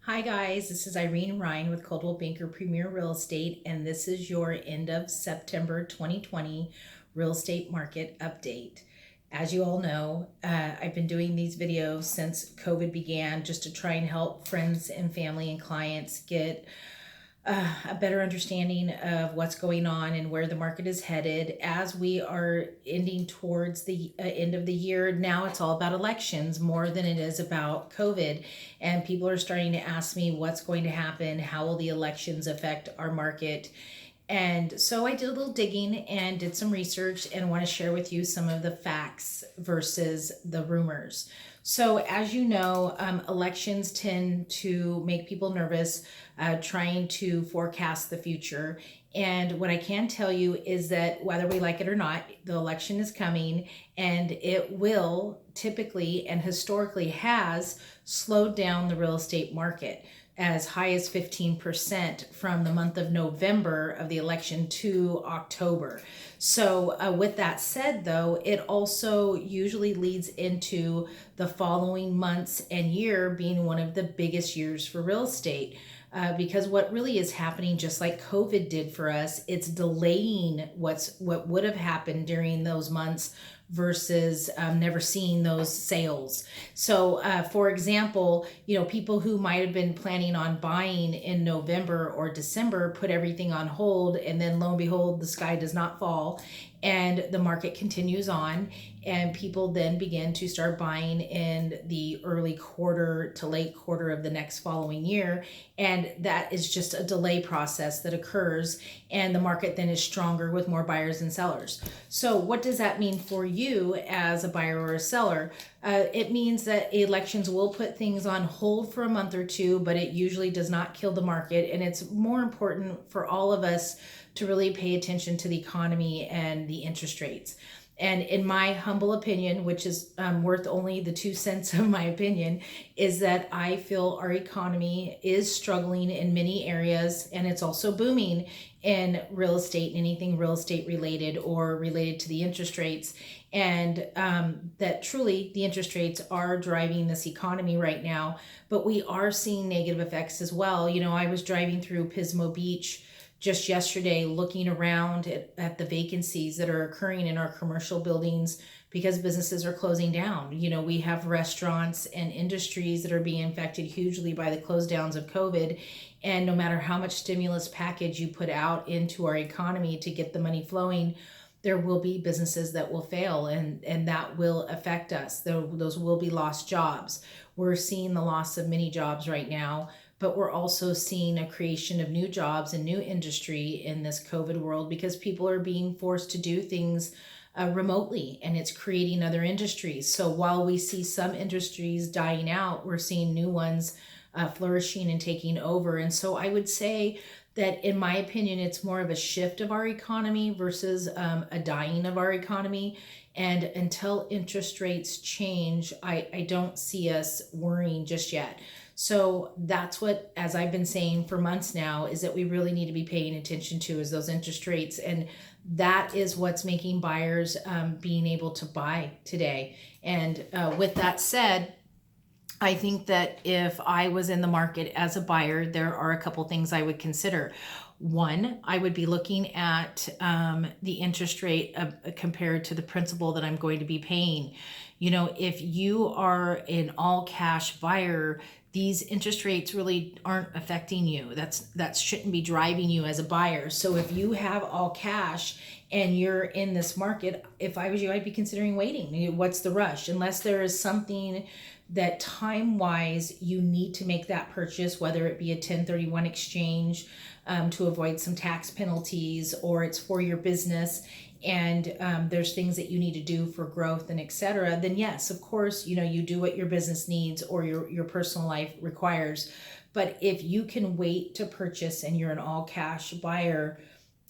Hi guys, this is Irene Ryan with Coldwell Banker Premier Real Estate, and this is your end of September 2020 real estate market update. As you all know, I've been doing these videos since COVID began just to try and help friends and family and clients get a better understanding of what's going on and where the market is headed as we are ending towards the end of the year. Now it's all about elections more than it is about COVID. And people are starting to ask me what's going to happen, how will the elections affect our market? And so I did a little digging and did some research and want to share with you some of the facts versus the rumors. So, as you know, elections tend to make people nervous, trying to forecast the future. And what I can tell you is that whether we like it or not, the election is coming, and it will typically and historically has slowed down the real estate market as high as 15% from the month of November of the election to October. So, with that said, though, it also usually leads into the following months and year being one of the biggest years for real estate. Because what really is happening, just like COVID did for us, it's delaying what would have happened during those months versus never seeing those sales. So, for example, people who might have been planning on buying in November or December put everything on hold, and then lo and behold, the sky does not fall and the market continues on, and people then begin to start buying in the early quarter to late quarter of the next following year, and that is just a delay process that occurs, and the market then is stronger with more buyers and sellers. So what does that mean for you as a buyer or a seller? It means that elections will put things on hold for a month or two, but it usually does not kill the market, and it's more important for all of us to really pay attention to the economy and the interest rates. And in my humble opinion, which is worth only the 2 cents of my opinion, is that I feel our economy is struggling in many areas, and it's also booming in real estate, anything real estate related or related to the interest rates. And that truly the interest rates are driving this economy right now, but we are seeing negative effects as well. I was driving through Pismo Beach just yesterday looking around at the vacancies that are occurring in our commercial buildings because businesses are closing down. We have restaurants and industries that are being affected hugely by the close downs of COVID. And no matter how much stimulus package you put out into our economy to get the money flowing, there will be businesses that will fail, and that will affect us. Those will be lost jobs. We're seeing the loss of many jobs right now, but we're also seeing a creation of new jobs and new industry in this COVID world because people are being forced to do things remotely, and it's creating other industries. So while we see some industries dying out, we're seeing new ones flourishing and taking over. And so I would say that, in my opinion, it's more of a shift of our economy versus a dying of our economy. And until interest rates change, I don't see us worrying just yet. So that's what, as I've been saying for months now, is that we really need to be paying attention to is those interest rates. And that is what's making buyers being able to buy today. And with that said, I think that if I was in the market as a buyer, there are a couple things I would consider. One, I would be looking at the interest rate compared to the principal that I'm going to be paying. If you are an all cash buyer, these interest rates really aren't affecting you. That shouldn't be driving you as a buyer. So if you have all cash and you're in this market, if I was you, I'd be considering waiting. What's the rush? Unless there is something that time-wise you need to make that purchase, whether it be a 1031 exchange to avoid some tax penalties, or it's for your business and there's things that you need to do for growth and etc., then yes, of course, you do what your business needs or your personal life requires. But if you can wait to purchase and you're an all cash buyer,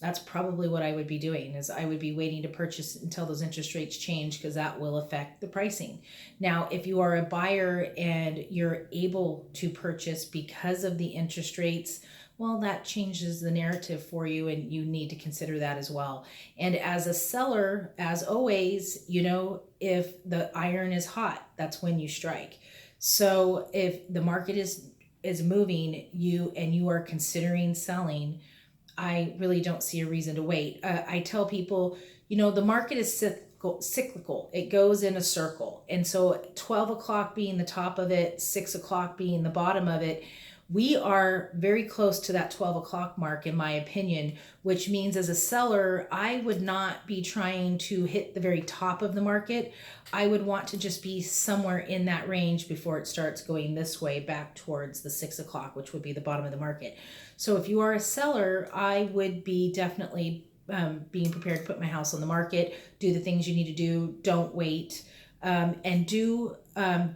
that's probably what I would be doing, is I would be waiting to purchase until those interest rates change, because that will affect the pricing. Now, if you are a buyer and you're able to purchase because of the interest rates, well, that changes the narrative for you, and you need to consider that as well. And as a seller, as always, if the iron is hot, that's when you strike. So if the market is is moving and you are considering selling, I really don't see a reason to wait. I tell people, the market is cyclical. It goes in a circle. And so 12 o'clock being the top of it, 6 o'clock being the bottom of it, we are very close to that 12 o'clock mark, in my opinion, which means as a seller, I would not be trying to hit the very top of the market. I would want to just be somewhere in that range before it starts going this way back towards the 6 o'clock, which would be the bottom of the market. So if you are a seller, I would be definitely being prepared to put my house on the market, do the things you need to do, don't wait, and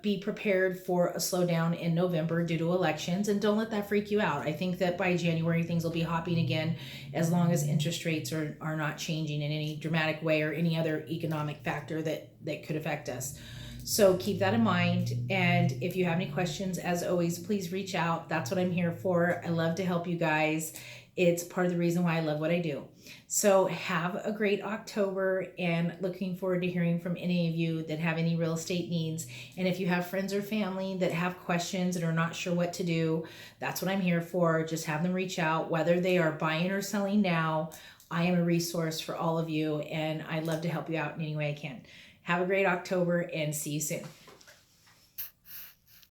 be prepared for a slowdown in November due to elections, and don't let that freak you out. I think that by January things will be hopping again, as long as interest rates are not changing in any dramatic way or any other economic factor that could affect us. So keep that in mind. And if you have any questions, as always, please reach out. That's what I'm here for. I love to help you guys. It's part of the reason why I love what I do. So have a great October, and looking forward to hearing from any of you that have any real estate needs. And if you have friends or family that have questions and are not sure what to do, that's what I'm here for. Just have them reach out, whether they are buying or selling now. I am a resource for all of you, and I'd love to help you out in any way I can. Have a great October, and see you soon.